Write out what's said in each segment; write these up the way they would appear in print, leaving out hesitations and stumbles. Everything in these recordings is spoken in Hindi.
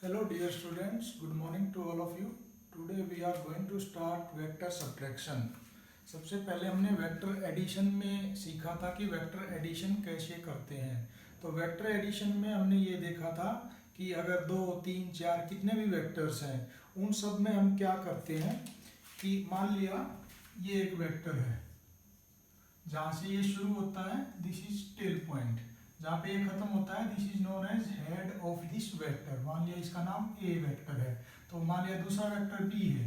Hello dear students, good morning to all of you. Today we are going to start vector subtraction. सबसे पहले हमने वेक्टर एडिशन में सीखा था कि वेक्टर एडिशन कैसे करते हैं। तो वेक्टर एडिशन में हमने ये देखा था कि अगर 2, 3, 4 कितने भी वेक्टर्स हैं उन सब में हम क्या करते हैं कि मान लिया ये एक वेक्टर है, जहाँ से ये शुरू होता है दिस इज टेल पॉइंट, जहाँ पे ये खत्म होता है this is known as head of this vector. मान लिया इसका नाम ए वेक्टर है, तो मान लिया दूसरा वेक्टर बी है।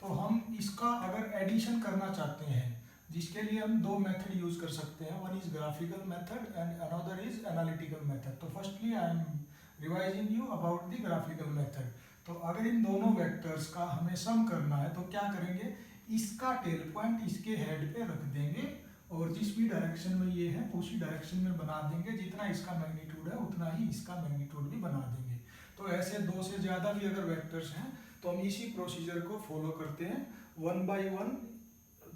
तो हम इसका अगर एडिशन करना चाहते हैं, जिसके लिए हम दो मेथड यूज कर सकते हैं, one is graphical method and another is analytical method. तो firstly I am revising you about the graphical method. तो अगर इन दोनों वेक्टर्स का हमें सम करना है तो क्या करेंगे, इसका टेल पॉइंट इसके हेड पे रख देंगे और जिस भी डायरेक्शन में ये है उसी डायरेक्शन में बना देंगे। जितना इसका मैग्नीट्यूड है उतना ही इसका मैग्नीट्यूड भी बना देंगे। तो ऐसे दो से ज़्यादा भी अगर वेक्टर्स हैं तो हम इसी प्रोसीजर को फॉलो करते हैं। वन बाय वन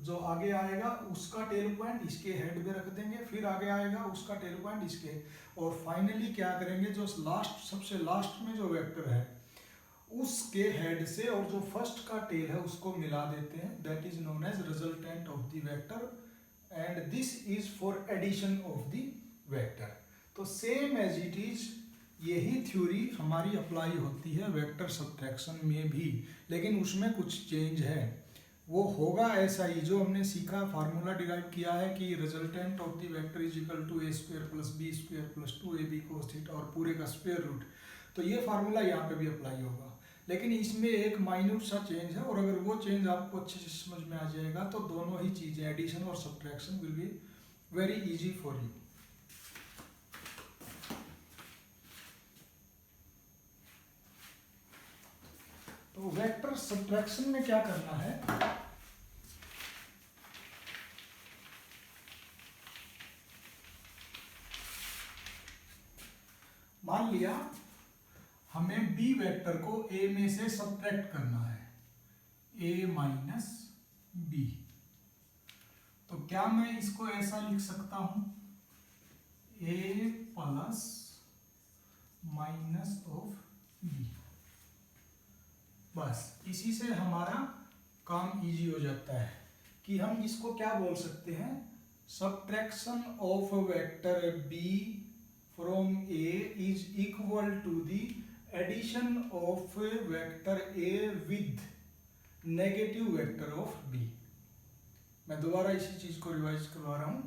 जो आगे आएगा उसका टेल पॉइंट इसके हेड पे रख देंगे, फिर आगे आएगा उसका टेल पॉइंट इसके, और फाइनली क्या करेंगे, जो लास्ट सबसे लास्ट में जो वेक्टर है उसके हेड से और जो फर्स्ट का टेल है उसको मिला देते हैं। That is known as resultant of the vector and this is for addition of the vector. तो सेम एज इट इज यही थ्योरी हमारी अप्लाई होती है वेक्टर सब्ट्रैक्शन में भी, लेकिन उसमें कुछ चेंज है। वो होगा ऐसा ही जो हमने सीखा, फार्मूला डिराइव किया है कि resultant of the vector is equal to A square plus B square plus 2ab cos theta और पूरे का स्क्वायर रूट। तो ये फार्मूला यहाँ पे भी अप्लाई होगा, लेकिन इसमें एक माइन्यूट सा चेंज है, और अगर वो चेंज आपको अच्छे से समझ में आ जाएगा तो दोनों ही चीज़ें एडिशन और subtraction will be very easy for you. तो वेक्टर सब्ट्रैक्शन में क्या करना है, मान लिया हमें बी वेक्टर को ए में से सब्ट्रैक्ट करना है, ए माइनस बी। तो क्या मैं इसको ऐसा लिख सकता हूं, ए प्लस माइनस ऑफ बी। बस इसी से हमारा काम इजी हो जाता है कि हम इसको क्या बोल सकते हैं, subtraction of vector B from A is equal to the addition of vector A with negative vector of B. मैं दोबारा इसी चीज को रिवाइज करवा रहा हूं,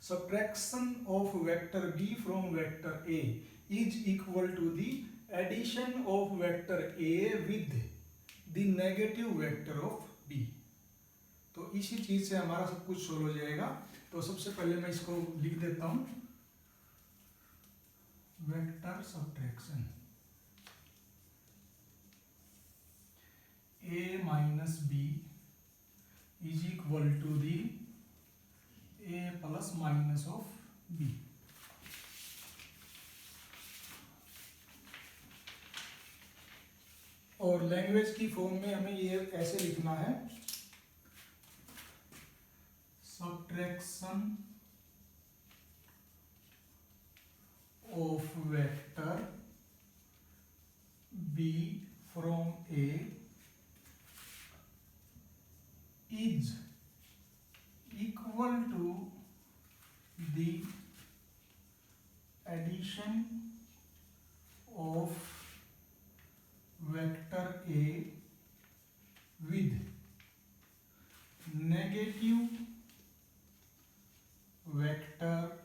subtraction of vector B from vector A is equal to the addition of vector A with the negative vector of B. तो इसी चीज से हमारा सब कुछ सोल्व हो जाएगा। तो सबसे पहले मैं इसको लिख देता हूं, vector subtraction A minus B is equal to the A plus minus of B. और लैंग्वेज की फॉर्म में हमें ये ऐसे लिखना है, subtraction of vector B from A is equal to the addition of vector A with negative vector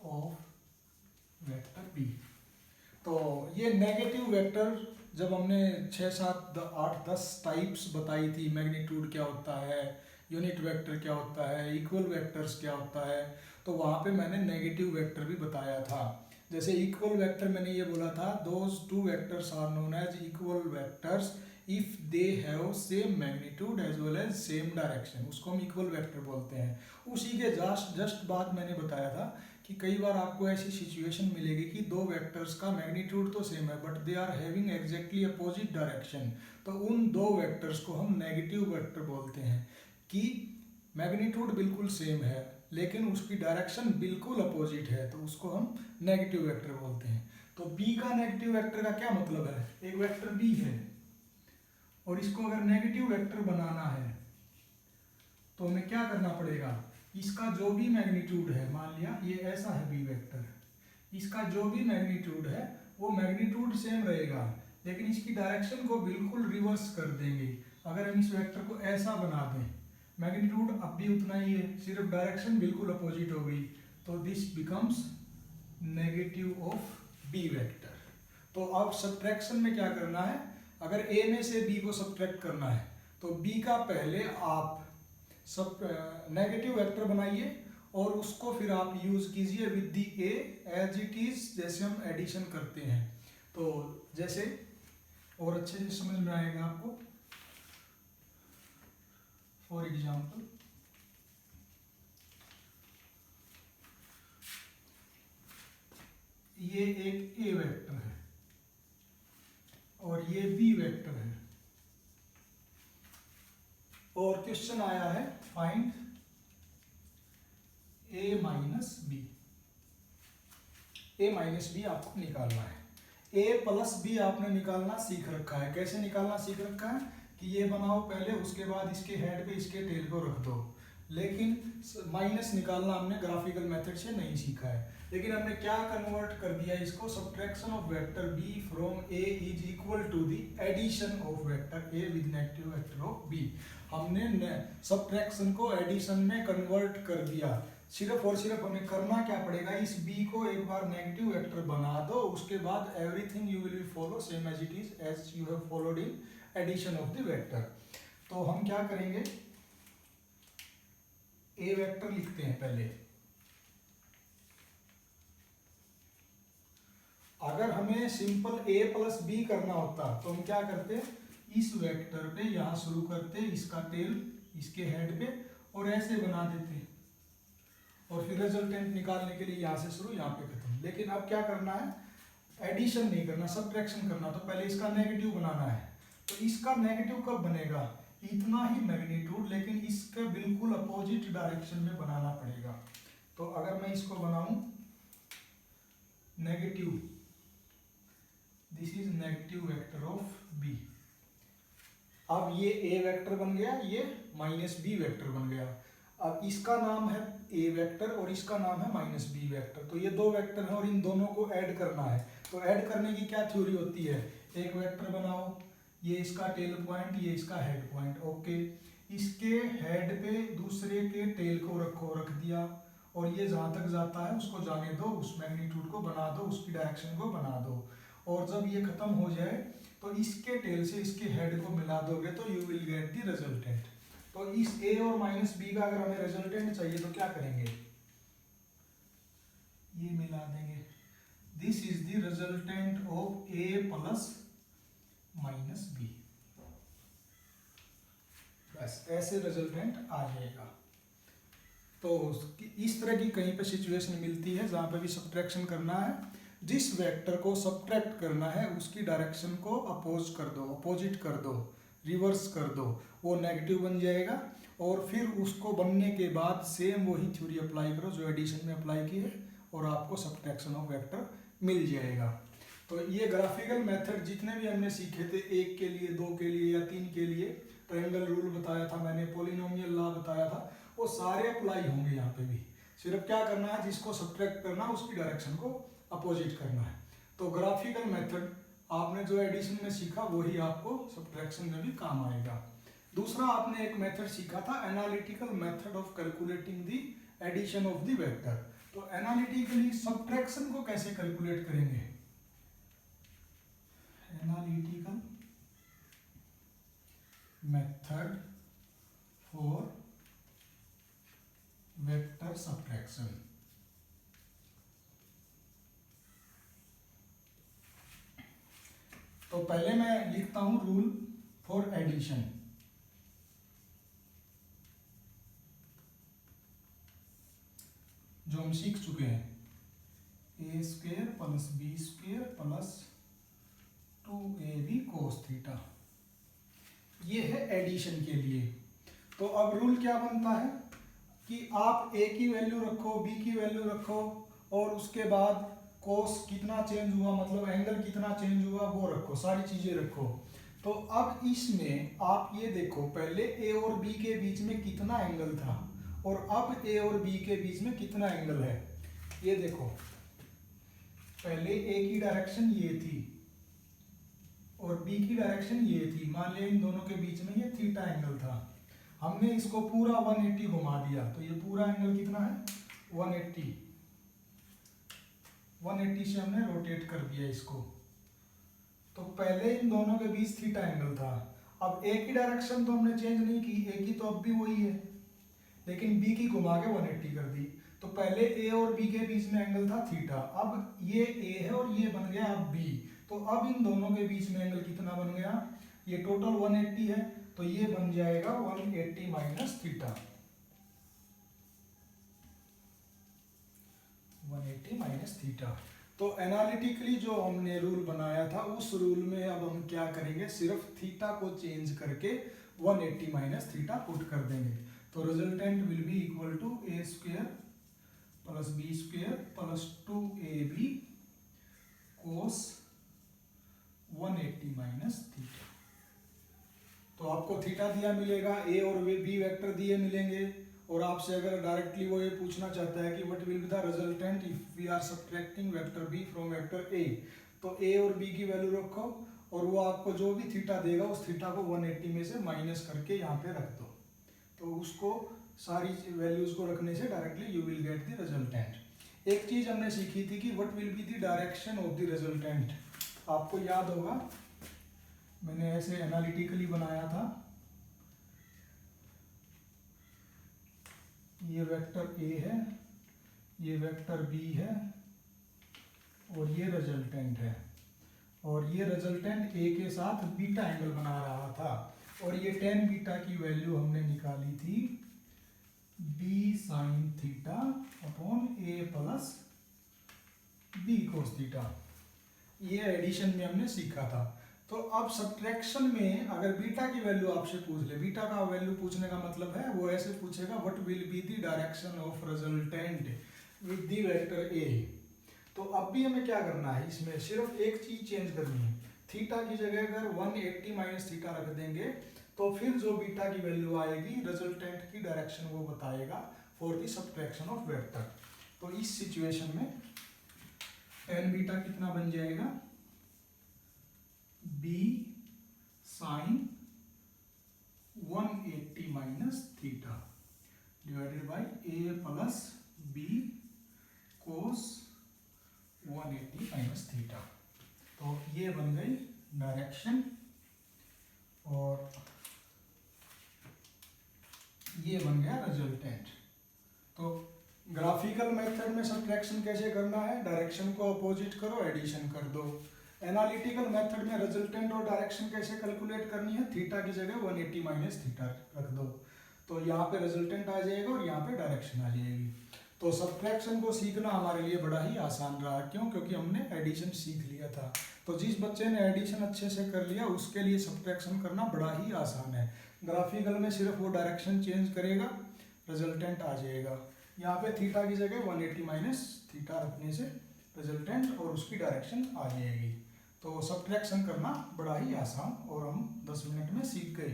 of vector B. तो ये नेगेटिव वेक्टर जब हमने 6, 7, 8, 10 टाइप्स बताई थी, मैग्नीट्यूड क्या होता है, यूनिट वेक्टर क्या होता है, इक्वल वेक्टर्स क्या होता है, तो वहाँ पे मैंने नेगेटिव वेक्टर भी बताया था। जैसे इक्वल वेक्टर मैंने ये बोला था, those two vectors are known as equal vectors if they have same magnitude as well as same direction, उसको हम इक्वल वेक्टर बोलते हैं। उसी के जस्ट बाद मैंने बताया था कि कई बार आपको ऐसी सिचुएशन मिलेगी कि दो वेक्टर्स का मैग्नीट्यूड तो सेम है but they are having exactly opposite direction, तो उन दो वेक्टर्स को हम नेगेटिव वेक्टर बोलते हैं। कि मैग्नीट्यूड बिल्कुल सेम है लेकिन उसकी डायरेक्शन बिल्कुल अपोजिट है, तो उसको हम नेगेटिव वेक्टर बोलते हैं। तो b का नेगेटिव वेक्टर का क्या मतलब है, एक वेक्टर b है और इसको अगर नेगेटिव वेक्टर बनाना है तो हमें क्या करना पड़ेगा, इसका जो भी मैग्नीट्यूड है, मान लिया ये ऐसा है b वेक्टर, इसका जो भी मैग्नीट्यूड है वो मैग्नीट्यूड सेम रहेगा, लेकिन इसकी डायरेक्शन को बिल्कुल रिवर्स कर देंगे। अगर हम इस वेक्टर को ऐसा बना दें, मैग्नीट्यूड अब भी उतना ही है, सिर्फ डायरेक्शन बिल्कुल अपोजिट हो गई, तो this becomes negative of B vector. तो अब सब्ट्रैक्शन में क्या करना है, अगर a में से b को सब्ट्रैक्ट करना है तो b का पहले आप सब नेगेटिव वेक्टर बनाइए और उसको फिर आप यूज कीजिए with the a as it is, जैसे हम एडिशन करते हैं। तो जैसे और अच्छे से समझ में आएगा आपको। फॉर एग्जाम्पल ये एक a वेक्टर है और ये b वेक्टर है और क्वेश्चन आया है find a minus B. a minus B आपको निकालना है, a प्लस बी आपने निकालना सीख रखा है। कैसे निकालना सीख रखा है कि ये बनाओ पहले, उसके बाद इसके हेड पे इसके टेल को रख दो, लेकिन माइनस निकालना हमने ग्राफिकल मेथड से नहीं सीखा है। लेकिन हमने क्या कन्वर्ट कर दिया इसको, subtraction of vector b from a is equal to the addition of vector a with negative vector of b। हमने सब्ट्रैक्शन को एडिशन में कन्वर्ट कर दिया। सिर्फ और सिर्फ हमें करना क्या पड़ेगा, इस b को एक बार नेगेटिव वेक्टर बना दो, उसके बाद everything you will be follow same as it is as you have followed in addition of the vector. तो हम क्या करेंगे, a वेक्टर लिखते हैं पहले। अगर हमें सिंपल a प्लस बी करना होता तो हम क्या करते, इस वेक्टर पे यहाँ शुरू करते, इसका टेल इसके हेड पे और ऐसे बना देते और फिर रिजल्टेंट निकालने के लिए यहाँ से शुरू यहाँ पे खत्म। लेकिन अब क्या करना है, एडिशन नहीं करना, सब्ट्रैक्शन करना, तो पहले इसका नेगेटिव बनाना है। तो इसका नेगेटिव कब बनेगा, इतना ही मैग्नीट्यूड, लेकिन इसके बिल्कुल अपोजिट डायरेक्शन में बनाना पड़ेगा। तो अगर मैं इसको बनाऊं negative, this is negative vector of b। अब ये a वेक्टर बन गया, ये माइनस b वेक्टर बन गया। अब इसका नाम है a वेक्टर और इसका नाम है माइनस b वेक्टर। तो ये दो वेक्टर हैं और इन दोनों को ऐड करना है। तो ऐड करने की क्या थ्योरी होती है, एक वेक्टर बनाओ, ये इसका टेल पॉइंट, ये इसका हेड पॉइंट, ओके, इसके हेड पे दूसरे के टेल को रखो, रख दिया, और ये जहाँ तक जाता है उसको जाने दो, उस मैग्नीट्यूड को बना दो, उसकी डायरेक्शन को बना दो, और जब ये खत्म हो जाए तो इसके टेल से इसके हेड को मिला दोगे तो you will get the resultant. तो इस a और माइनस b का अगर हमें रिजल्टेंट चाहिए तो क्या करेंगे, ये मिला देंगे, this is the resultant of a plus minus b। बस ऐसे रिजल्टेंट आ जाएगा। तो इस तरह की कहीं पे सिचुएशन मिलती है जहां पे भी सब्ट्रैक्शन करना है, जिस वेक्टर को सब्ट्रैक्ट करना है उसकी डायरेक्शन को अपोज कर दो, अपोजिट कर दो, रिवर्स कर दो, वो नेगेटिव बन जाएगा। और फिर उसको बनने के बाद सेम वही थ्योरी अप्लाई करो जो एडिशन में अप्लाई की है और आपको सब्ट्रैक्शन ऑफ वेक्टर मिल जाएगा। तो ये ग्राफिकल मेथड जितने भी हमने सीखे थे, एक के लिए, दो के लिए या तीन के लिए, ट्रायंगल रूल बताया था मैंने, पॉलिनोमियल लॉ बताया था, वो सारे अप्लाई होंगे यहाँ पे भी। सिर्फ क्या करना है, जिसको सब्ट्रैक्ट करना है उसकी डायरेक्शन को अपोजिट करना है। तो ग्राफिकल मेथड आपने जो एडिशन में सीखा वही आपको सब्ट्रैक्शन में भी काम आएगा। दूसरा आपने एक मेथड सीखा था analytical method of calculating the addition of the vector. तो एनालिटिकली सब्ट्रैक्शन को कैसे कैलकुलेट करेंगे, analytical method for vector subtraction. तो पहले मैं लिखता हूं रूल फॉर एडिशन। जो हम सीख चुके हैं, A square plus B square plus 2ab cos theta, ये है एडिशन के लिए। तो अब रूल क्या बनता है कि आप a की वैल्यू रखो, b की वैल्यू रखो और उसके बाद कोस कितना चेंज हुआ, मतलब एंगल कितना चेंज हुआ वो रखो, सारी चीजें रखो। तो अब इसमें आप ये देखो, पहले ए और बी के बीच में कितना एंगल था और अब ए और बी के बीच में कितना एंगल है। ये देखो, पहले ए की डायरेक्शन ये थी और बी की डायरेक्शन ये थी, मान लिया इन दोनों के बीच में ये थीटा एंगल था। हमने इसको पूरा 180 घुमा दिया, तो ये पूरा एंगल कितना है 180। 180 से हमने रोटेट कर दिया इसको। तो पहले इन दोनों के बीच थीटा एंगल था। अब ए की डायरेक्शन तो हमने चेंज नहीं की, ए की तो अब भी वही है, लेकिन बी की घुमा के 180 कर दी। तो पहले ए और बी के बीच में एंगल था थीटा, अब ये ए है और ये बन गया अब बी। तो अब इन दोनों के बीच में एंगल कितना बन गया, ये टोटल 180 है, तो ये बन जाएगा 180 माइनस थीटा। 180 minus theta. तो एनालिटिकली जो हमने रूल बनाया था उस रूल में अब हम क्या करेंगे, सिर्फ थीटा को चेंज करके 180 माइनस थीटा पुट कर देंगे। तो resultant will be equal to A square plus B square plus 2ab cos 180 minus theta. तो आपको थीटा दिया मिलेगा, ए और बी वेक्टर दिए मिलेंगे, और आपसे अगर डायरेक्टली वो ये पूछना चाहता है कि what will be the resultant if we are subtracting vector B from vector A, तो ए और बी की वैल्यू रखो और वो आपको जो भी थीटा देगा उस थीटा को 180 में से माइनस करके यहाँ पे रख दो। तो उसको सारी वैल्यूज को रखने से directly you will get the resultant. एक चीज हमने सीखी थी कि what will be the direction of the resultant. आपको याद होगा मैंने ऐसे एनालिटिकली बनाया था, ये वेक्टर ए है, ये वेक्टर बी है और ये रिजल्टेंट है, और ये रिजल्टेंट ए के साथ बीटा एंगल बना रहा था, और ये tan बीटा की वैल्यू हमने निकाली थी b sin theta upon a plus b cos theta. ये एडिशन में हमने सीखा था। तो अब सब्ट्रैक्शन में अगर बीटा की वैल्यू आपसे पूछ ले, बीटा का वैल्यू पूछने का मतलब है वो ऐसे पूछेगा what will be the direction of resultant with the vector A. तो अब भी हमें क्या करना है, इसमें सिर्फ एक चीज चेंज करनी है, थीटा की जगह अगर 180 माइनस थीटा रख देंगे तो फिर जो बीटा की वैल्यू आएगी रिजल्टेंट की डायरेक्शन वो बताएगा for the subtraction of vector. तो इस सिचुएशन में tan बीटा कितना बन जाएगा, b sin 180 minus theta divided by a plus b cos 180 minus theta. तो ये बन गई डायरेक्शन और ये बन गया रिजल्टेंट। तो ग्राफिकल मेथड में सब्ट्रैक्शन कैसे करना है, डायरेक्शन को अपोजिट करो, एडिशन कर दो। एनालिटिकल मेथड में रिजल्टेंट और डायरेक्शन कैसे कैलकुलेट करनी है, थीटा की जगह 180 माइनस थीटा रख दो, तो यहाँ पे रिजल्टेंट आ जाएगा और यहाँ पे डायरेक्शन आ जाएगी। तो सब्ट्रैक्शन को सीखना हमारे लिए बड़ा ही आसान रहा, क्यों, क्योंकि हमने एडिशन सीख लिया था। तो जिस बच्चे ने एडिशन अच्छे से कर लिया उसके लिए सब्ट्रैक्शन करना बड़ा ही आसान है। ग्राफिकल में सिर्फ वो डायरेक्शन चेंज करेगा, रिजल्टेंट आ जाएगा। यहाँ पे थीटा की जगह 180 माइनस थीटा रखने से रिजल्टेंट और उसकी डायरेक्शन आ जाएगी। तो सब्ट्रैक्शन करना बड़ा ही आसान और हम 10 मिनट में सीख गए।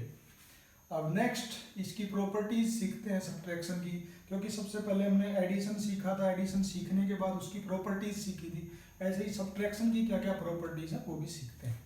अब नेक्स्ट इसकी प्रॉपर्टीज सीखते हैं सब्ट्रैक्शन की, क्योंकि सबसे पहले हमने एडिशन सीखा था, एडिशन सीखने के बाद उसकी प्रॉपर्टीज सीखी थी, ऐसे ही सब्ट्रैक्शन की क्या क्या प्रॉपर्टीज है वो भी सीखते हैं।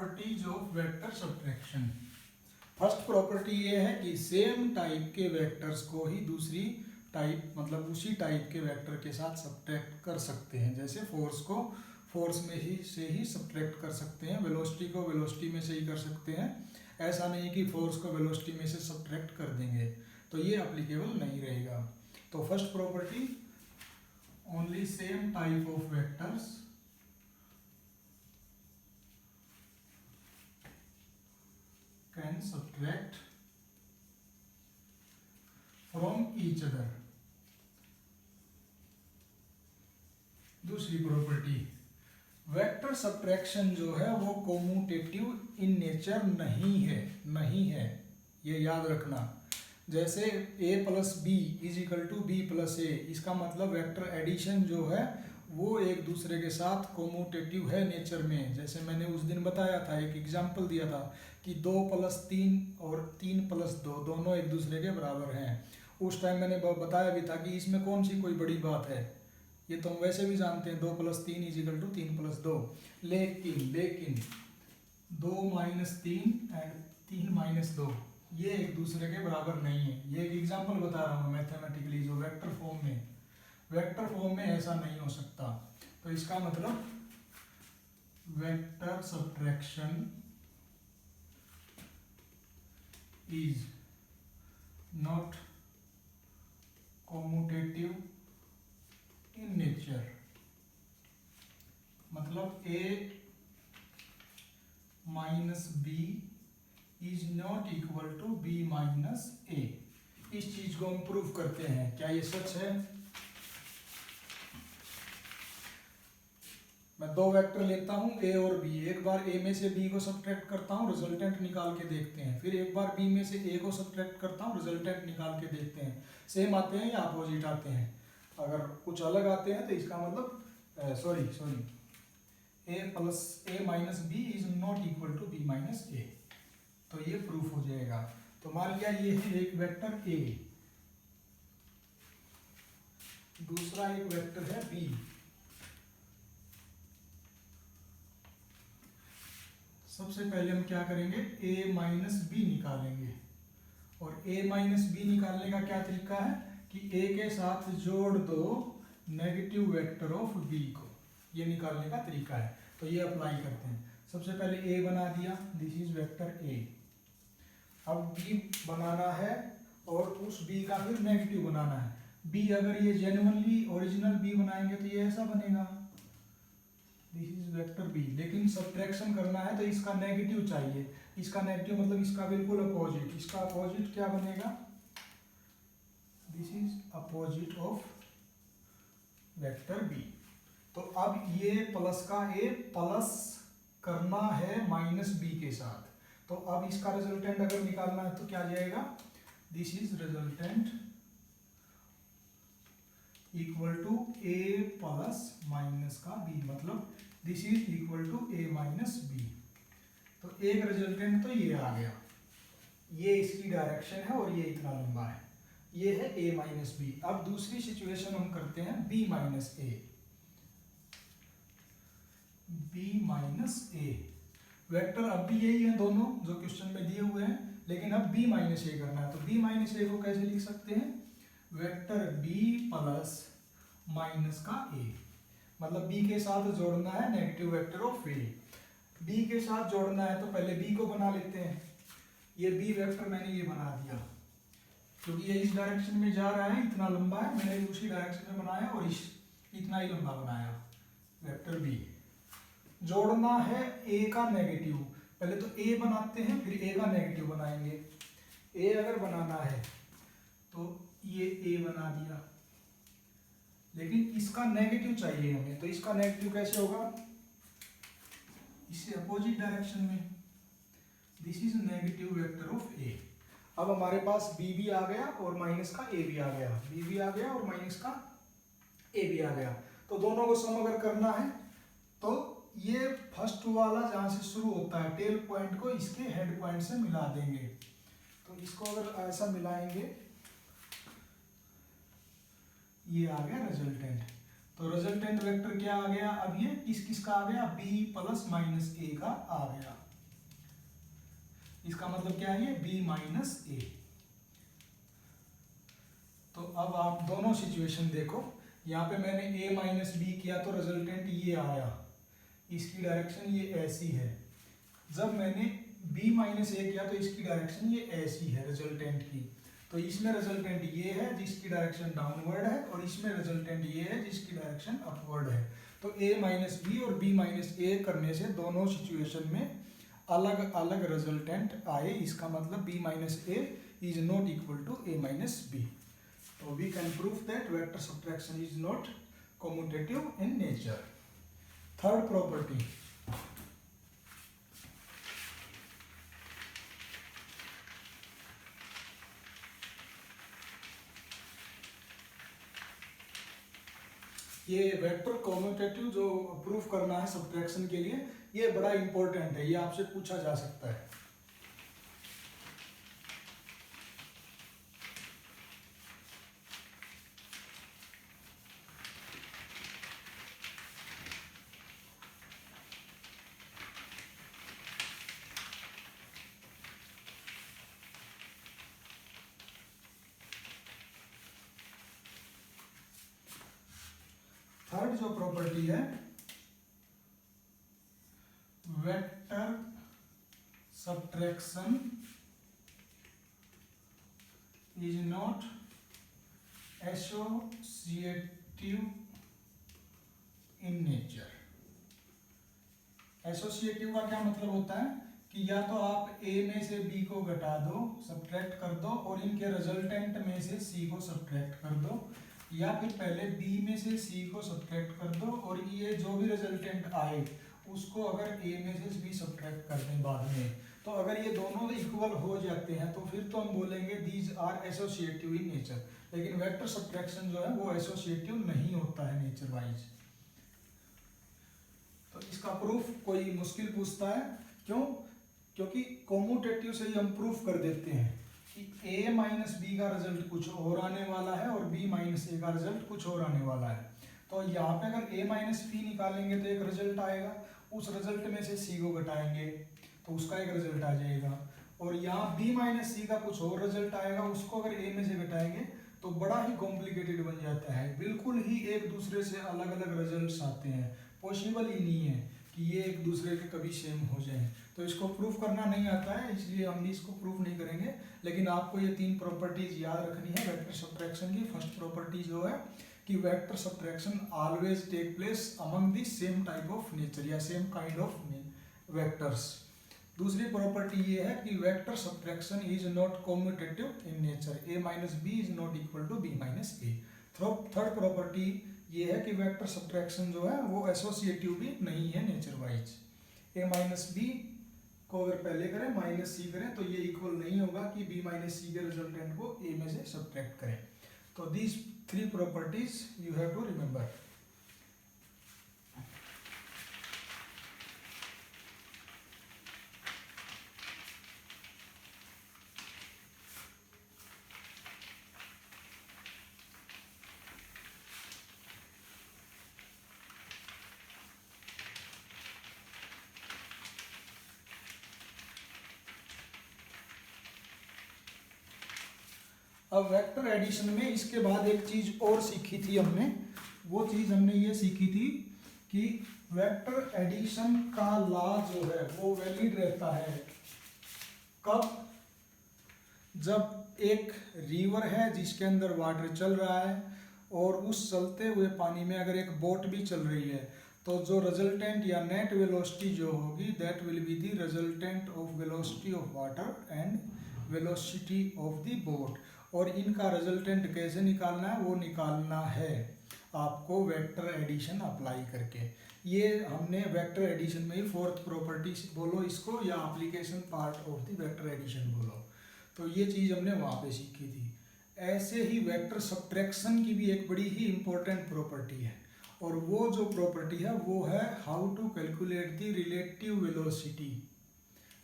Properties of vector subtraction. First property ये है कि सेम टाइप के वेक्टर्स को ही दूसरी टाइप मतलब उसी टाइप के वेक्टर के साथ सब्ट्रैक्ट कर सकते हैं। जैसे फोर्स को फोर्स में ही से ही सब्ट्रैक्ट कर सकते हैं, वेलोसिटी को वेलोसिटी में से ही कर सकते हैं। ऐसा नहीं कि फोर्स को वेलोसिटी में से सब्ट्रैक्ट कर देंगे, तो ये एप्लीकेबल नहीं रहेगा। तो first property, only same type of vectors can subtract from each other. दूसरी प्रॉपर्टी, वेक्टर सब्ट्रैक्शन जो है वो कोम्यूटेटिव इन नेचर नहीं है, ये याद रखना। जैसे a plus B is equal to B plus A, इसका मतलब वेक्टर एडिशन जो है वो एक दूसरे के साथ कोम्यूटेटिव है नेचर में। जैसे मैंने उस दिन बताया था, एक एग्जांपल दिया था कि 2 + 3 और 3 + 2 दोनों एक दूसरे के बराबर हैं। उस टाइम मैंने बताया भी था कि इसमें कौन सी कोई बड़ी बात है, ये तो हम वैसे भी जानते हैं 2 + 3 = 3 + 2। लेकिन 2 - 3 एंड 3 - 2 ये एक दूसरे के बराबर नहीं है। ये एक एग्जांपल बता रहा हूँ मैथमेटिकली, जो वेक्टर फॉर्म में ऐसा नहीं हो सकता। तो इसका मतलब vector subtraction is not commutative in nature, मतलब a minus B is not equal to B minus A. इस चीज को हम प्रूव करते हैं। क्या ये सच है? मैं दो वेक्टर लेता हूं a और b, एक बार a में से b को सब्ट्रैक्ट करता हूं, रिजल्टेंट निकाल के देखते हैं। फिर एक बार b में से a को सब्ट्रैक्ट करता हूं, रिजल्टेंट निकाल के देखते हैं सेम आते हैं या अपोजिट आते हैं। अगर कुछ अलग आते हैं तो इसका मतलब sorry a minus B is not equal to B minus A, तो ये प्रूफ हो जाएगा। तो मान लिया ये है एक वेक्टर a, दूसरा एक वेक्टर है b। सबसे पहले हम क्या करेंगे, a माइनस बी निकालेंगे। और a माइनस बी निकालने का क्या तरीका है कि a के साथ जोड़ दो नेगेटिव वेक्टर ऑफ b को, ये निकालने का तरीका है। तो ये अप्लाई करते हैं। सबसे पहले a बना दिया, दिस इज वेक्टर a। अब b बनाना है और उस b का फिर नेगेटिव बनाना है। b अगर ये जेन्युइनली ओरिजिनल b बनाएंगे तो ये ऐसा बनेगा, दिस इज वेक्टर b। लेकिन सब्ट्रैक्शन करना है तो इसका नेगेटिव चाहिए। इसका नेगेटिव मतलब इसका बिल्कुल अपोजिट। इसका अपोजिट क्या बनेगा, this is opposite of vector b। तो अब ये प्लस का a प्लस करना है माइनस b के साथ। तो अब इसका रिजल्टेंट अगर निकालना है तो क्या जाएगा, this is resultant equal to a plus minus का b, मतलब this is equal to a minus b। तो एक रिजल्टेंट तो ये आ गया, ये इसकी डायरेक्शन है और ये इतना लंबा है, ये है a माइनस बी। अब दूसरी सिचुएशन हम करते हैं b minus a। b minus a vector अब भी यही है दोनों जो क्वेश्चन में दिए हुए हैं, लेकिन अब b माइनस a करना है। तो b माइनस a को कैसे लिख सकते हैं, वेक्टर b प्लस माइनस का a, मतलब b के साथ जोड़ना है negative vector of a। b के साथ जोड़ना है तो पहले b को बना लेते हैं। ये b वेक्टर मैंने ये बना दिया, क्योंकि ये इस डायरेक्शन में जा रहा है, इतना लंबा है, मैंने उसी डायरेक्शन में बनाया और इतना ही लंबा बनाया वेक्टर b। जोड़ना है a का नेगेटिव, पहले तो a बनाते हैं फिर a का नेगेटिव बनाएंगे। a अगर बनाना है तो ये a बना दिया, लेकिन इसका नेगेटिव चाहिए हमें। तो इसका नेगेटिव कैसे होगा, इससे अपोजिट डायरेक्शन में, this is negative vector of a। अब हमारे पास b भी आ गया और माइनस का a भी आ गया, b भी आ गया और माइनस का a भी आ गया। तो दोनों को सम अगर करना है तो ये फर्स्ट वाला जहां से शुरू होता है टेल पॉइंट को इसके हेड पॉइंट से मिला देंगे। तो इसको अगर ऐसा मिलाएंगे, ये आ गया रिजल्टेंट। तो रिजल्टेंट वेक्टर क्या आ गया, अब ये किस किस का आ गया, b प्लस माइनस a का आ गया। इसका मतलब क्या है, ये b माइनस ए। तो अब आप दोनों सिचुएशन देखो, यहाँ पे मैंने a माइनस बी किया तो रिजल्टेंट ये आया, इसकी डायरेक्शन ये ऐसी है। जब मैंने b माइनस ए किया तो इसकी डायरेक्शन ये ऐसी है रिजल्टेंट की। तो इसमें रिजल्टेंट ये है जिसकी डायरेक्शन डाउनवर्ड है, और इसमें रिजल्टेंट ये है जिसकी डायरेक्शन अपवर्ड है। तो a माइनस बी और b माइनस ए करने से दोनों सिचुएशन में अलग अलग रिजल्टेंट आए। इसका मतलब b minus A is not equal to a minus B. So we can prove that vector subtraction is not commutative in nature. Third property. ये वेक्टर कॉम्यूटेटिव जो प्रूफ करना है सब्ट्रैक्शन के लिए, ये बड़ा इंपॉर्टेंट है, ये आपसे पूछा जा सकता है। थर्ड जो प्रॉपर्टी है, vector subtraction is not associative in nature. Associative का क्या मतलब होता है कि या तो आप a में से b को घटा दो, सब्ट्रैक्ट कर दो, और इनके रिजल्टेंट में से c को सब्ट्रैक्ट कर दो, या फिर पहले b में से c को सब्ट्रैक्ट कर दो और ये जो भी रिजल्टेंट आए उसको अगर a में से b सब्ट्रैक्ट कर दें बाद में। तो अगर ये दोनों इक्वल हो जाते हैं तो फिर तो हम बोलेंगे these are associative in nature. लेकिन वेक्टर सब्ट्रैक्शन जो है वो एसोसिएटिव नहीं होता है नेचर वाइज। तो इसका प्रूफ कोई मुश्किल पूछता है, क्यों? क्योंकि कॉम्यूटेटिव से ही हम प्रूफ कर देते हैं कि a माइनस बी का रिजल्ट कुछ और आने वाला है और b माइनस ए का रिजल्ट कुछ और आने वाला है। तो यहाँ पे अगर a माइनस बी निकालेंगे तो एक रिजल्ट आएगा, उस रिजल्ट में से c को घटाएंगे तो उसका एक रिजल्ट आ जाएगा, और यहाँ b माइनस सी का कुछ और रिजल्ट आएगा, उसको अगर a में से घटाएंगे तो बड़ा ही कॉम्प्लिकेटेड बन जाता है। बिल्कुल ही एक दूसरे से अलग अलग रिजल्ट्स आते हैं, पॉसिबल ही नहीं है कि ये एक दूसरे के कभी सेम हो जाए। तो इसको प्रूफ करना नहीं आता है, इसलिए हम भी इसको प्रूफ नहीं करेंगे। लेकिन आपको ये तीन प्रॉपर्टीज याद रखनी है वेक्टर सब्ट्रैक्शन की। फर्स्ट प्रॉपर्टी जो है कि vector subtraction always take place among the same type of nature या सेम काइंड ऑफ वेक्टर्स। दूसरी प्रॉपर्टी ये है कि vector subtraction is not commutative in nature, a minus B is not equal to b minus A. Third property ये है कि वेक्टर सब्ट्रैक्शन जो है वो एसोसिएटिव भी नहीं है nature wise. a minus B को अगर पहले करें माइनस सी करें तो ये इक्वल नहीं होगा कि b माइनस सी के रिजल्टेंट को a में से सब्ट्रैक्ट करें। तो these three properties you have to remember. अब वेक्टर एडिशन में इसके बाद एक चीज और सीखी थी हमने, वो चीज हमने ये सीखी थी कि वेक्टर एडिशन का लॉ जो है वो वैलिड रहता है कब? जब एक रिवर है जिसके अंदर वाटर चल रहा है और उस चलते हुए पानी में अगर एक बोट भी चल रही है तो जो रिजल्टेंट या नेट वेलोसिटी जो होगी that will be the resultant of velocity of water and velocity of the boat. और इनका रिजल्टेंट कैसे निकालना है? वो निकालना है आपको वेक्टर एडिशन अप्लाई करके। ये हमने वेक्टर एडिशन में ही फोर्थ प्रॉपर्टी बोलो इसको, या application part of the vector addition बोलो। तो ये चीज़ हमने वहाँ पे सीखी थी। ऐसे ही वेक्टर सब्ट्रैक्शन की भी एक बड़ी ही इंपॉर्टेंट प्रॉपर्टी है, और वो जो प्रॉपर्टी है वो है how to calculate the relative velocity.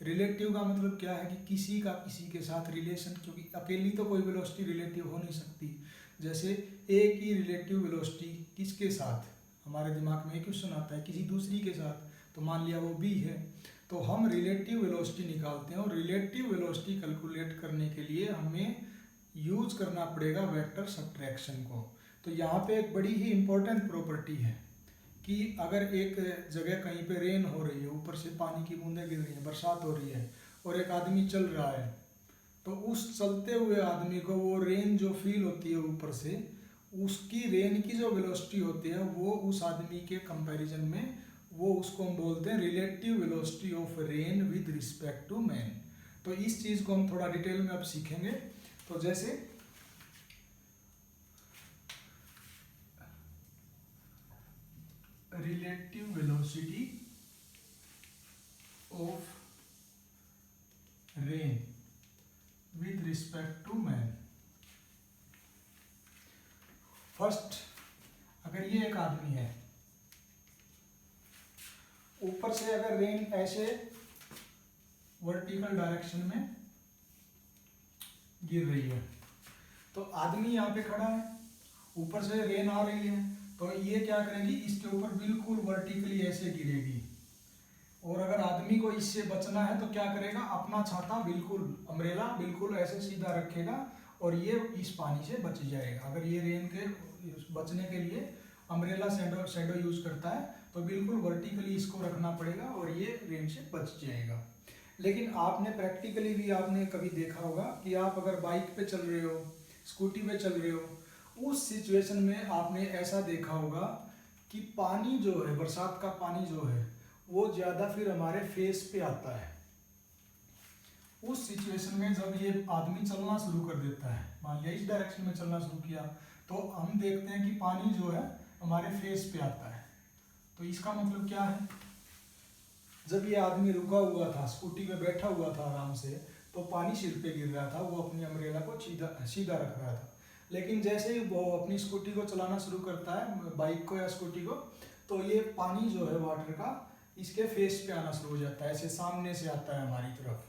Relative का मतलब क्या है कि किसी का किसी के साथ रिलेशन, क्योंकि अकेली तो कोई वेलोसिटी रिलेटिव हो नहीं सकती। जैसे ए की रिलेटिव वेलोसिटी किसके साथ, हमारे दिमाग में एक क्वेश्चन आता है, किसी दूसरी के साथ। तो मान लिया वो बी है, तो हम रिलेटिव वेलोसिटी निकालते हैं और रिलेटिव वेलोसिटी कैलकुलेट करने के लिए हमें यूज करना पड़ेगा वेक्टर सब्ट्रैक्शन को। तो यहाँ पे एक बड़ी ही इम्पोर्टेंट प्रॉपर्टी है कि अगर एक जगह कहीं पे रेन हो रही है, ऊपर से पानी की बूंदें गिर रही हैं, बरसात हो रही है और एक आदमी चल रहा है, तो उस चलते हुए आदमी को वो रेन जो फील होती है ऊपर से, उसकी रेन की जो वेलोसिटी होती है वो उस आदमी के कंपैरिजन में वो उसको हम बोलते हैं relative velocity of rain with respect to man. तो इस चीज़ को हम थोड़ा डिटेल में अब सीखेंगे। तो जैसे relative velocity of rain with respect to man. First, अगर ये एक आदमी है, ऊपर से अगर रेन ऐसे वर्टिकल डायरेक्शन में गिर रही है, तो आदमी यहाँ पे खड़ा है, ऊपर से रेन आ रही है, तो ये क्या करेगी, इसके ऊपर बिल्कुल वर्टिकली ऐसे गिरेगी। और अगर आदमी को इससे बचना है तो क्या करेगा, अपना छाता बिल्कुल, अम्ब्रेला बिल्कुल ऐसे सीधा रखेगा और ये इस पानी से बच जाएगा। अगर ये रेन के बचने के लिए अम्ब्रेला शैडो यूज करता है तो बिल्कुल वर्टिकली इसको रखना पड़ेगा और ये रेन से बच जाएगा। लेकिन आपने प्रैक्टिकली भी आपने कभी देखा होगा कि आप अगर बाइक पे चल रहे हो, स्कूटी पे चल रहे हो, उस सिचुएशन में आपने ऐसा देखा होगा कि पानी जो है, बरसात का पानी जो है, वो ज़्यादा फिर हमारे फेस पे आता है। उस सिचुएशन में जब ये आदमी चलना शुरू कर देता है, मान लिया इस डायरेक्शन में चलना शुरू किया, तो हम देखते हैं कि पानी जो है हमारे फेस पे आता है। तो इसका मतलब क्या है, जब ये आदमी रुका हुआ था, स्कूटी पे बैठा हुआ था आराम से, तो पानी सिर पे गिर रहा था, वो अपनी अम्ब्रेला को सीधा रख रहा था। लेकिन जैसे ही वो अपनी स्कूटी को चलाना शुरू करता है, बाइक को या स्कूटी को, तो ये पानी जो है वाटर का इसके फेस पे आना शुरू हो जाता है, ऐसे सामने से आता है हमारी तरफ।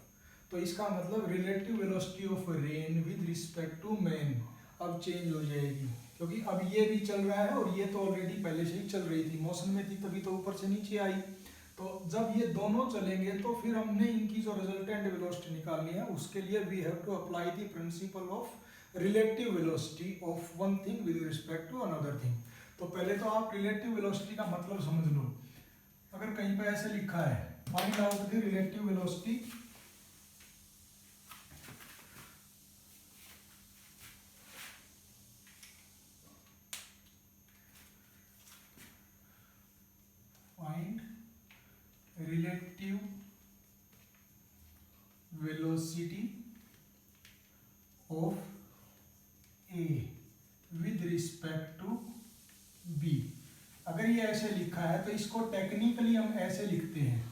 तो इसका मतलब relative velocity of rain with respect to man अब चेंज हो जाएगी, क्योंकि अब ये भी चल रहा है और ये तो ऑलरेडी पहले से ही चल रही थी, मोशन में थी, तभी तो ऊपर से नीचे आई। तो जब ये दोनों चलेंगे तो फिर हमने इनकी जो रिजल्टेंट वेलोसिटी निकालनी है, उसके लिए we have to apply the principle of relative velocity of one thing with respect to another thing. तो पहले तो आप रिलेटिव वेलोसिटी का मतलब समझ लो। अगर कहीं पर ऐसे लिखा है find out the relative velocity relative velocity of A with respect to B। अगर ये ऐसे लिखा है तो इसको टेक्निकली हम ऐसे लिखते हैं,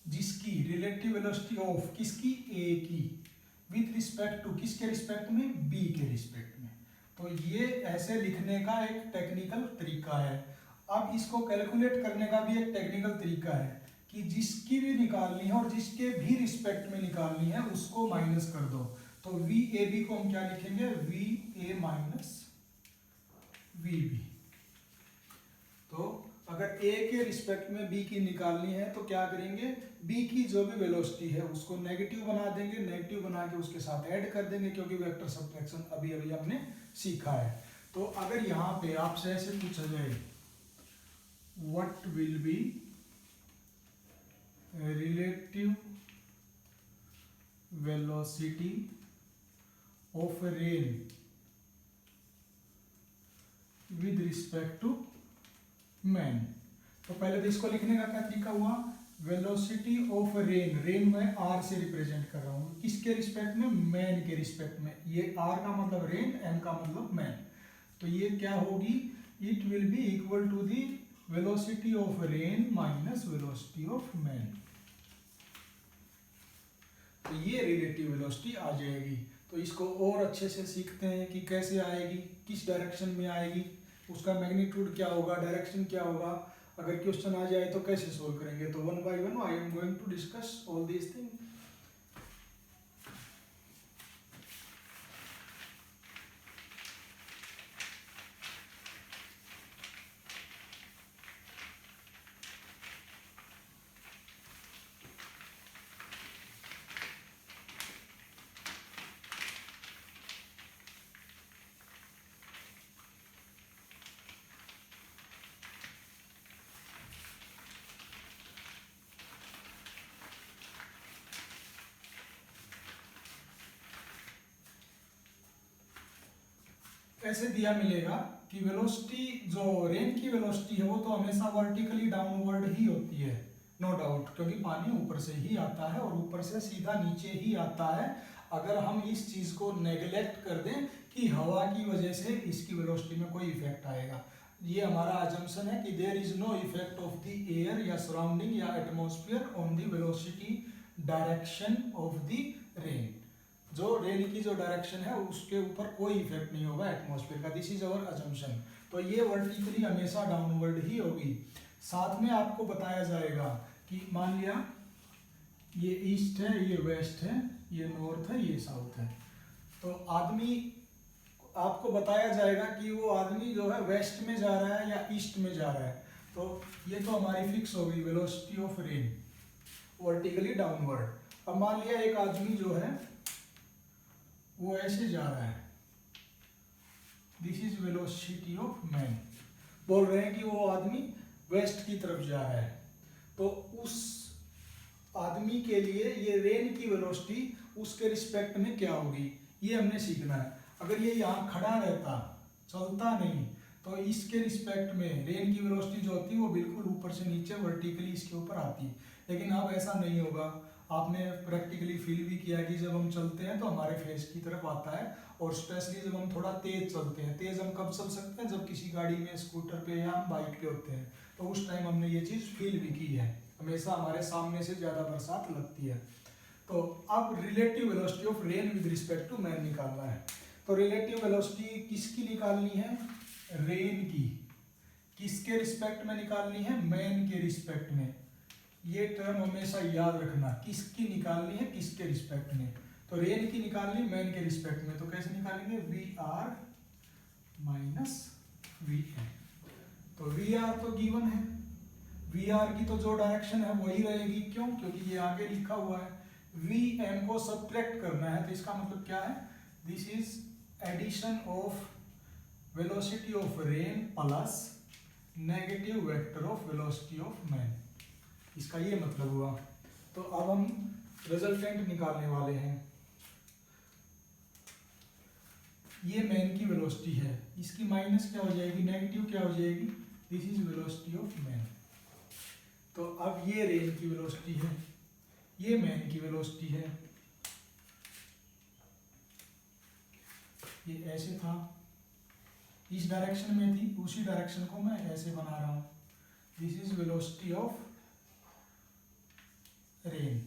जिसकी रिलेटिव वेलोसिटी ऑफ किसकी, A की, विथ रिस्पेक्ट टू किसके रिस्पेक्ट में, B के रिस्पेक्ट में। तो ये ऐसे लिखने का एक टेक्निकल तरीका है। अब इसको कैलकुलेट करने का भी एक टेक्निकल तरीका है कि जिसकी भी निकालनी है और जिसके भी रिस्पेक्ट में निकालनी है उसको माइनस कर दो। तो वी ए बी को हम क्या लिखेंगे, V A minus V B. तो अगर ए के रिस्पेक्ट में बी की निकालनी है तो क्या करेंगे, बी की जो भी वेलोसिटी है उसको नेगेटिव बना देंगे, नेगेटिव बना के उसके साथ ऐड कर देंगे, क्योंकि वेक्टर सब्ट्रैक्शन अभी अभी हमने सीखा है। तो अगर यहाँ पे आपसे ऐसे पूछा जाए what will be relative velocity of rain with respect to man, तो पहले तो इसको लिखने का क्या तरीका हुआ, वेलोसिटी ऑफ रेन, रेन मैं आर से रिप्रेजेंट कर रहा हूँ, किसके रिस्पेक्ट में, मैन के रिस्पेक्ट में। ये आर का मतलब रेन, एम का मतलब मैन। तो ये क्या होगी, it will be equal to the velocity of rain minus velocity of man. तो ये रिलेटिव वेलोसिटी आ जाएगी। तो इसको और अच्छे से सीखते हैं कि कैसे आएगी, किस डायरेक्शन में आएगी, उसका मैग्नीट्यूड क्या होगा, डायरेक्शन क्या होगा, अगर क्वेश्चन आ जाए तो कैसे सोल्व करेंगे। तो one by one I am going to discuss all these thing. ऐसे दिया मिलेगा कि वेलोसिटी जो रेन की वेलोसिटी है वो तो हमेशा वर्टिकली डाउनवर्ड ही होती है, नो डाउट, क्योंकि पानी ऊपर से ही आता है और ऊपर से सीधा नीचे ही आता है। अगर हम इस चीज़ को नेग्लेक्ट कर दें कि हवा की वजह से इसकी वेलोसिटी में कोई इफेक्ट आएगा, ये हमारा अजम्पशन है कि there is no effect of the air या सराउंडिंग या atmosphere on the velocity direction of the rain. जो रेन की जो डायरेक्शन है उसके ऊपर कोई इफेक्ट नहीं होगा एटमॉस्फेयर का, दिस इज अवर अजम्पशन। तो ये वर्टिकली हमेशा डाउनवर्ड ही होगी। साथ में आपको बताया जाएगा कि मान लिया ये ईस्ट है, ये वेस्ट है, ये नॉर्थ है, ये साउथ है, तो आदमी आपको बताया जाएगा कि वो आदमी जो है वेस्ट में जा रहा है या ईस्ट में जा रहा है। तो ये तो हमारी फिक्स हो गई velocity of rain vertically downward. अब मान लिया एक आदमी जो है वो ऐसे जा रहा है, this is velocity of man. बोल रहे हैं कि वो आदमी वेस्ट की तरफ जा रहा है, तो उस आदमी के लिए ये रेन की वेलोसिटी उसके रिस्पेक्ट में क्या होगी ये हमने सीखना है। अगर ये यहाँ खड़ा रहता, चलता नहीं, तो इसके रिस्पेक्ट में रेन की वेलोसिटी जो होती है वो बिल्कुल ऊपर से नीचे वर्टिकली इसके ऊपर आती। लेकिन अब ऐसा नहीं होगा। आपने प्रैक्टिकली फील भी किया कि जब हम चलते हैं तो हमारे फेस की तरफ आता है, और स्पेशली जब हम थोड़ा तेज चलते हैं, तेज हम कब चल सकते हैं, जब किसी गाड़ी में, स्कूटर पे या हम बाइक पे होते हैं, तो उस टाइम हमने ये चीज़ फील भी की है। हमेशा हमारे सामने से ज़्यादा बरसात लगती है। तो अब relative velocity of rain with respect to man निकालना है। तो रिलेटिव वेलोसिटी किसकी निकालनी है, रेन की। किसके रिस्पेक्ट में निकालनी है, मैन के रिस्पेक्ट में। ये टर्म हमेशा याद रखना, किसकी निकालनी है, किसके रिस्पेक्ट में। तो रेन की निकालनी मैन के रिस्पेक्ट में, तो कैसे निकालेंगे, V R minus V N. तो वी आर तो गिवन है, वी आर की तो जो डायरेक्शन है वही रहेगी, क्यों, क्योंकि ये आगे लिखा हुआ है। वी एम को सब्ट्रैक्ट करना है, तो इसका मतलब क्या है, this is addition of velocity of rain plus negative vector of velocity of man, इसका ये मतलब हुआ। तो अब हम रिजल्टेंट निकालने वाले हैं। ये मैन की वेलोसिटी है, इसकी माइनस क्या हो जाएगी, नेगेटिव क्या हो जाएगी, this is velocity of man. तो अब ये रेन की वेलोसिटी है, ये मैन की वेलोसिटी है, ये ऐसे था, इस डायरेक्शन में थी, उसी डायरेक्शन को मैं ऐसे बना रहा हूं, this is velocity of rain.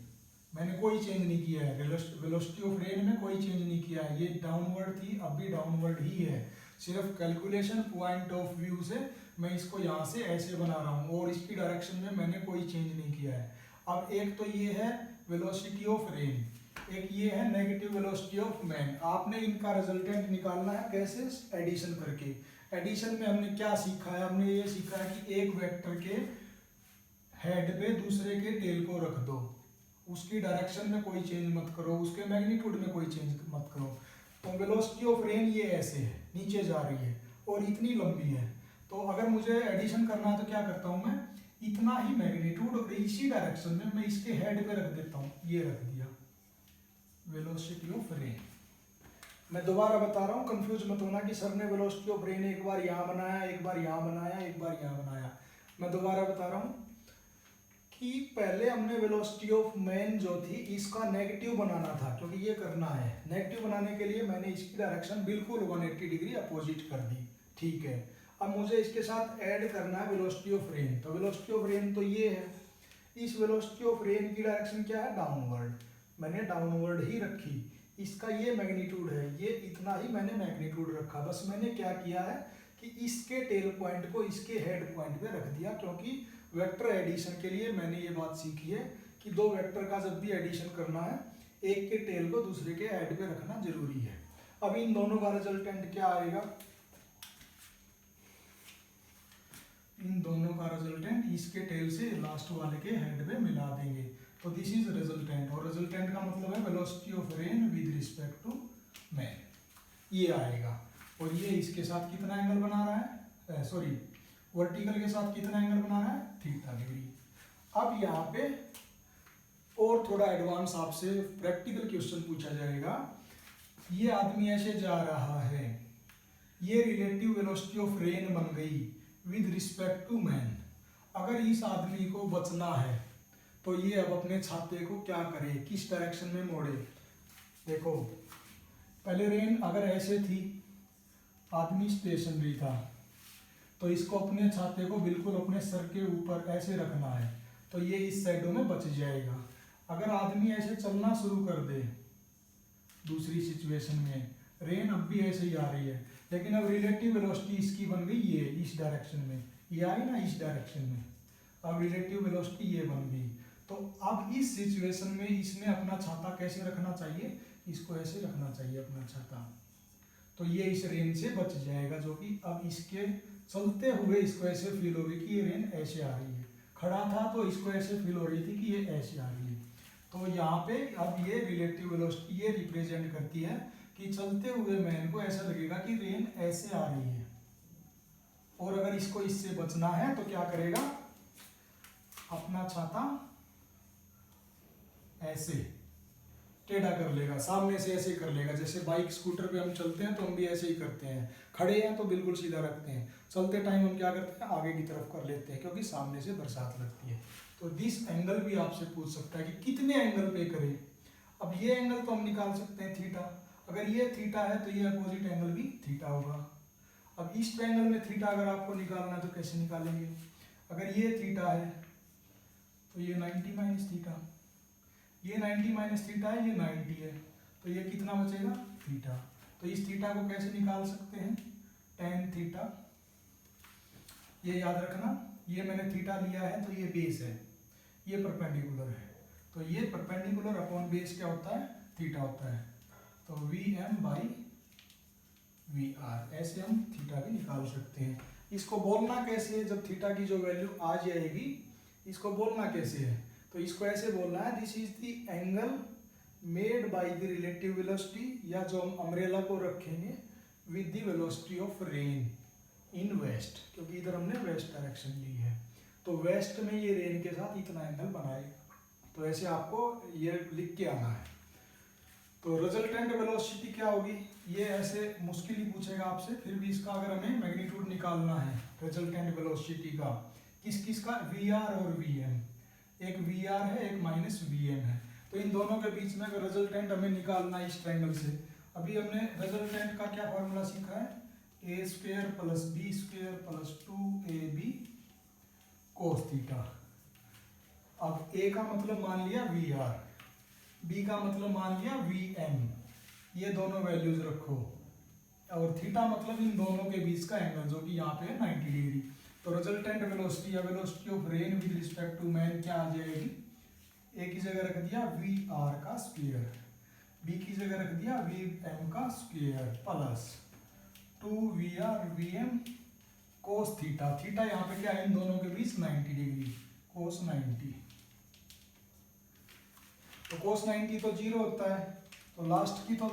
मैंने कोई चेंज नहीं किया है, वेलोसिटी ऑफ रेन में कोई चेंज नहीं किया है, ये डाउनवर्ड थी, अब भी डाउनवर्ड ही है। सिर्फ कैलकुलेशन पॉइंट ऑफ व्यू से मैं इसको यहाँ से ऐसे बना रहा हूँ, और इसकी डायरेक्शन में मैंने कोई चेंज नहीं किया है। अब एक तो ये है वेलोसिटी ऑफ रेन, एक ये है नेगेटिव वेलोसिटी ऑफ मैन। आपने इनका रिजल्टेंट निकालना है, कैसे, एडिशन करके। एडिशन में हमने क्या सीखा है, हमने ये सीखा है कि एक वेक्टर के हेड पे दूसरे के टेल को रख दो, उसकी डायरेक्शन में कोई चेंज मत करो, उसके मैग्नीट्यूड में कोई चेंज मत करो। तो वेलोसिटी ऑफ रेन ये ऐसे है, नीचे जा रही है और इतनी लंबी है। तो अगर मुझे एडिशन करना है तो क्या करता हूँ मैं, इतना ही मैग्नीट्यूड और इसी डायरेक्शन में मैं इसके हेड पे रख देता हूँ, ये रख दिया वेलोसिटी ऑफ रेन। मैं दोबारा बता रहा हूँ, कंफ्यूज मत होना कि सर ने वेलोसिटी ऑफ रेन एक बार यहाँ बनाया, एक बार यहाँ बनाया, एक बार यहाँ बनाया। मैं दोबारा बता रहा हूँ कि पहले हमने वेलोसिटी ऑफ मैन जो थी इसका नेगेटिव बनाना था, क्योंकि ये करना है। नेगेटिव बनाने के लिए मैंने इसकी डायरेक्शन बिल्कुल 180 डिग्री अपोजिट कर दी, ठीक है। अब मुझे इसके साथ ऐड करना है वेलोसिटी ऑफ रेन। तो वेलोसिटी ऑफ रेन तो ये है, इस वेलोसिटी ऑफ रेन की डायरेक्शन क्या है, डाउनवर्ड, मैंने डाउनवर्ड ही रखी। इसका ये मैग्नीट्यूड है, ये इतना ही मैंने मैग्नीट्यूड रखा। बस मैंने क्या किया है कि इसके टेल पॉइंट को इसके हेड पॉइंट पे रख दिया, क्योंकि वेक्टर एडिशन के लिए मैंने ये बात सीखी है कि दो वेक्टर का जब भी एडिशन करना है, एक के टेल को दूसरे के हेड पे रखना जरूरी है। अब इन दोनों का रिजल्टेंट क्या आएगा, इन दोनों का रिजल्टेंट इसके टेल से लास्ट वाले के हेड पे मिला देंगे, तो दिस इज रिजल्टेंट। और रिजल्टेंट का मतलब है velocity of rain with respect to man, ये आएगा। और ये इसके साथ कितना एंगल बना रहा है, सॉरी वर्टिकल के साथ कितना एंगल बना रहा है, थीटा डिग्री। अब यहाँ पे और थोड़ा एडवांस आपसे प्रैक्टिकल क्वेश्चन पूछा जाएगा। ये आदमी ऐसे जा रहा है, ये रिलेटिव वेलोसिटी ऑफ रेन बन गई विद रिस्पेक्ट टू मैन। अगर इस आदमी को बचना है तो ये अब अपने छाते को क्या करे, किस डायरेक्शन में मोड़े। देखो पहले रेन अगर ऐसे थी, आदमी स्टेशनरी था, तो इसको अपने छाते को बिल्कुल अपने सर के ऊपर ऐसे रखना है, तो ये इस साइडों में बच जाएगा। अगर आदमी ऐसे चलना शुरू कर दे दूसरी सिचुएशन में, रेन अब भी ऐसे ही आ रही है, लेकिन अब रिलेटिव वेलोसिटी इसकी बन गई ये इस डायरेक्शन में, ये आई ना इस डायरेक्शन में, अब रिलेटिव वेलोसिटी ये बन गई। तो अब इस सिचुएशन में इसने अपना छाता कैसे रखना चाहिए, इसको ऐसे रखना चाहिए अपना छाता, तो ये इस रेन से बच जाएगा, जो कि अब इसके चलते हुए इसको ऐसे फील होगी कि ये रेन ऐसे आ रही है। खड़ा था तो इसको ऐसे फील हो रही थी कि ये ऐसे आ रही है। तो यहाँ पे अब ये रिलेटिव वेलोसिटी ये रिप्रेजेंट करती है कि चलते हुए मैन को ऐसा लगेगा कि रेन ऐसे आ रही है, और अगर इसको इससे बचना है तो क्या करेगा, अपना छाता ऐसे टेढ़ा कर लेगा, सामने से ऐसे कर लेगा। जैसे बाइक स्कूटर पे हम चलते हैं तो हम भी ऐसे ही करते हैं, खड़े हैं तो बिल्कुल सीधा रखते हैं, चलते टाइम हम क्या करते हैं, आगे की तरफ कर लेते हैं, क्योंकि सामने से बरसात लगती है। तो दिस एंगल भी आपसे पूछ सकता है कि कितने एंगल पे करें। अब ये एंगल तो हम निकाल सकते हैं थीटा, अगर ये थीटा है तो ये अपोजिट एंगल भी थीटा होगा। अब इस ट्रायंगल में थीटा अगर आपको निकालना है तो कैसे निकालेंगे, अगर ये थीटा है तो ये 90 माइनस थीटा, ये 90 माइनस थीटा है, ये 90 है, तो ये कितना बचेगा थीटा। तो इस थीटा को कैसे निकाल सकते हैं, टेन थीटा, ये याद रखना, ये मैंने थीटा लिया है तो ये बेस है, ये परपेंडिकुलर है, तो ये परपेंडिकुलर अपॉन बेस क्या होता है, थीटा होता है। तो V M by V R, ऐसे हम थीटा भी निकाल सकते हैं। इसको बोलना कैसे है, जब थीटा की जो वैल्यू आ जाएगी इसको बोलना कैसे है, तो इसको ऐसे बोलना है, this is the angle made by the relative velocity, या जो हम अम्ब्रेला को रखेंगे with the velocity of rain in west, क्योंकि इधर हमने वेस्ट डायरेक्शन ली है, तो वेस्ट में ये रेन के साथ इतना एंगल बनाएगा। तो ऐसे आपको ये लिख के आना है। तो रिजल्टेंट वेलोसिटी क्या होगी, ये ऐसे मुश्किल ही पूछेगा आपसे, फिर भी इसका अगर हमें मैग्नीट्यूड निकालना है रिजल्टेंट वेलोसिटी का, किस किस का, वी आर और वी एम, एक वी आर है एक माइनस वी एम है, तो इन दोनों के बीच में अगर रिजल्टेंट हमें निकालना है इस ट्रायंगल से, अभी हमने रिजल्टेंट का क्या फॉर्मूला सीखा है, A square plus B square plus 2ab cos theta. अब ए का मतलब मान लिया वी आर, बी का मतलब मान लिया वी एम, ये दोनों वैल्यूज रखो, और थीटा मतलब इन दोनों के बीच का एंगल जो कि यहाँ पे है 90 डिग्री। तो रिजल्टेंट वेलोसिटी या velocity of rain with respect to man क्या आ जाएगी, ए की जगह रख दिया वी आर का स्क्वायर, बी की जगह रख दिया वी एम का square plus 2 V M cos theta, theta यहाँ पे क्या है इन दोनों के बीच 90 डिग्री, कोस 90, तो कोस 90 तो 0 होता है, तो लास्ट की तो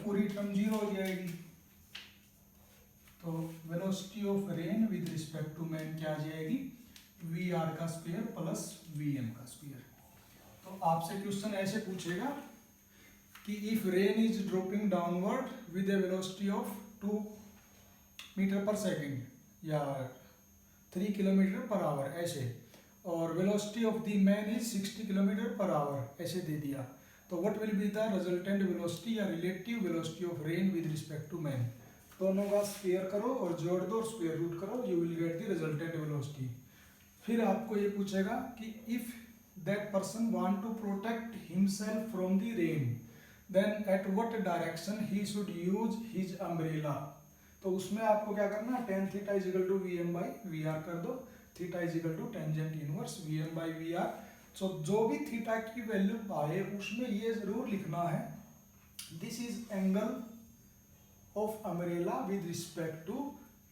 पूरी टर्म 0 हो जाएगी। तो velocity of rain with respect to man क्या आ जाएगी, वी आर का स्क्वायर प्लस वी एम का स्क्वायर। तो आपसे क्वेश्चन ऐसे पूछेगा कि if rain is dropping downward with a velocity of 2 meter per second या 3 किलोमीटर पर आवर ऐसे, और velocity of the man is 60 kilometer per hour ऐसे दे दिया, तो what will be the resultant velocity या relative velocity of rain with respect to man. दोनों का स्क्वायर करो और जोड़ दो, स्क्वायर रूट करो, you will get the resultant velocity. फिर आपको ये पूछेगा कि if that person want to protect himself from the rain then at what direction he should use his umbrella. तो उसमें आपको क्या करना है, tan theta is equal to V M by V R कर दो, theta is equal to tangent inverse V M by V R. So जो भी थीटा की वैल्यू आए उसमें ये जरूर लिखना है, this is angle of umbrella with respect to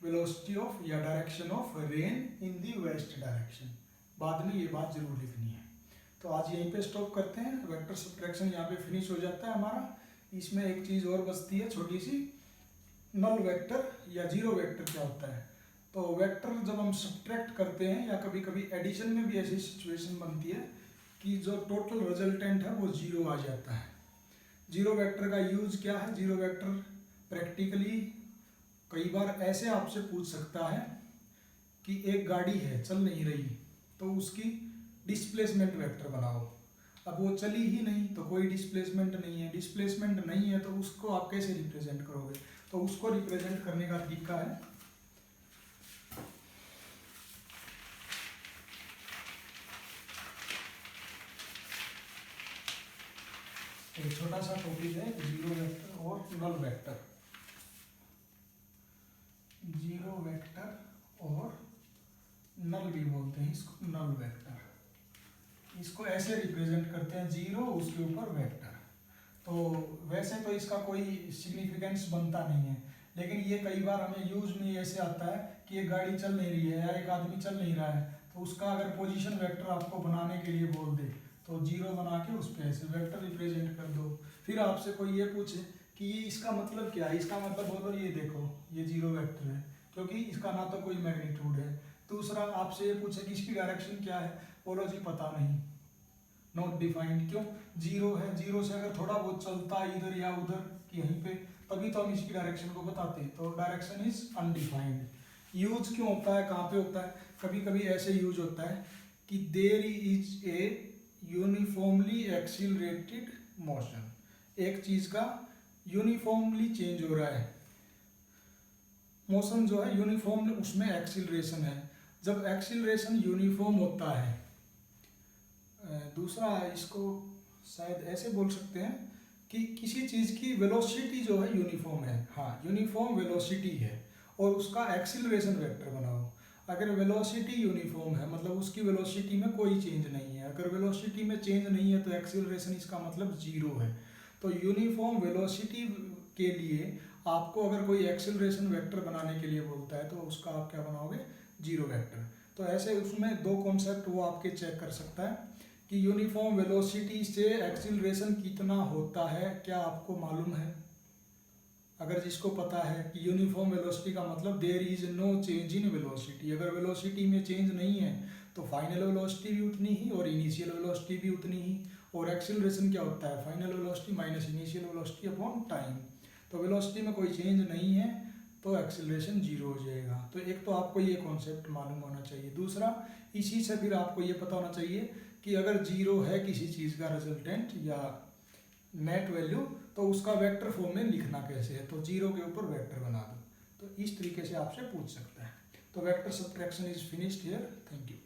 velocity of या direction of rain in the west direction. बाद में ये बात जरूर लिखनी है। तो आज यहीं पे स्टॉप करते हैं, वेक्टर सब्ट्रैक्शन यहाँ पे फिनिश हो जाता है हमारा। इसमें एक चीज़ और बचती है छोटी सी, नल वेक्टर या जीरो वेक्टर क्या होता है। तो वेक्टर जब हम सब्ट्रैक्ट करते हैं या कभी कभी एडिशन में भी ऐसी सिचुएशन बनती है कि जो टोटल रिजल्टेंट है वो जीरो आ जाता है। जीरो वेक्टर का यूज क्या है, जीरो वेक्टर प्रैक्टिकली कई बार ऐसे आपसे पूछ सकता है कि एक गाड़ी है चल नहीं रही, तो उसकी डिस्प्लेसमेंट वेक्टर बनाओ। अब वो चली ही नहीं तो कोई डिस्प्लेसमेंट नहीं है, डिस्प्लेसमेंट नहीं है तो उसको आप कैसे रिप्रेजेंट करोगे? तो उसको रिप्रेजेंट करने का तरीका है एक छोटा सा टॉपिक है जीरो वेक्टर और नल वेक्टर। जीरो वेक्टर और नल भी बोलते हैं इसको, नल वेक्टर। इसको ऐसे रिप्रेजेंट करते हैं, जीरो उसके ऊपर वेक्टर। तो वैसे तो इसका कोई सिग्निफिकेंस बनता नहीं है, लेकिन ये कई बार हमें यूज में ऐसे आता है कि एक गाड़ी चल नहीं रही है या एक आदमी चल नहीं रहा है, तो उसका अगर पोजीशन वेक्टर आपको बनाने के लिए बोल दे तो जीरो बना के उस पर ऐसे वेक्टर रिप्रेजेंट कर दो। फिर आपसे कोई ये पूछे कि ये इसका मतलब क्या है, इसका मतलब बोलो ये देखो ये जीरो वेक्टर है, क्योंकि इसका ना तो कोई मैग्नीट्यूड है। दूसरा आपसे ये पूछे कि इसकी डायरेक्शन क्या है, बोलो जी पता नहीं, नॉट डिफाइंड। क्यों? जीरो है, जीरो से अगर थोड़ा बहुत चलता इधर या उधर कहीं पे तभी तो हम इसकी डायरेक्शन को बताते हैं, तो डायरेक्शन इज अनडिफाइंड। यूज क्यों होता है, कहाँ पे होता है? कभी कभी ऐसे यूज होता है कि there is a uniformly accelerated motion, एक चीज का यूनिफॉर्मली चेंज हो रहा है, मोशन जो है यूनिफॉर्म, उसमें एक्सीलरेशन है। जब एक्सीलरेशन यूनिफॉर्म होता है, दूसरा इसको शायद ऐसे बोल सकते हैं कि किसी चीज़ की वेलोसिटी जो है यूनिफॉर्म है, हाँ यूनिफॉर्म वेलोसिटी है, और उसका एक्सीलरेशन वेक्टर बनाओ। अगर वेलोसिटी यूनिफॉर्म है मतलब उसकी वेलोसिटी में कोई चेंज नहीं है, अगर वेलोसिटी में चेंज नहीं है तो एक्सीलरेशन इसका मतलब जीरो है। तो यूनिफॉर्म वेलोसिटी के लिए आपको अगर कोई एक्सीलरेशन वेक्टर बनाने के लिए बोलता है तो उसका आप क्या बनाओगे? Zero vector. तो ऐसे उसमें दो कॉन्सेप्ट वो आपके चेक कर सकता है कि यूनिफॉर्म वेलोसिटी से एक्सीलरेशन कितना होता है, क्या आपको मालूम है? अगर जिसको पता है कि यूनिफॉर्म वेलोसिटी का मतलब there is no change in velocity, अगर वेलोसिटी में चेंज नहीं है तो फाइनल वेलोसिटी भी उतनी ही और इनिशियल वेलोसिटी भी उतनी ही। और एक्सीलरेशन क्या होता है? Final velocity minus initial velocity upon time. तो वेलोसिटी में कोई चेंज नहीं है तो एक्सीलरेशन जीरो हो जाएगा। तो एक तो आपको ये कॉन्सेप्ट मालूम होना चाहिए। दूसरा, इसी से फिर आपको ये पता होना चाहिए कि अगर जीरो है किसी चीज़ का रिजल्टेंट या नेट वैल्यू तो उसका वेक्टर फॉर्म में लिखना कैसे है, तो जीरो के ऊपर वेक्टर बना दो। तो इस तरीके से आपसे पूछ सकता है। तो vector subtraction is finished here. Thank you.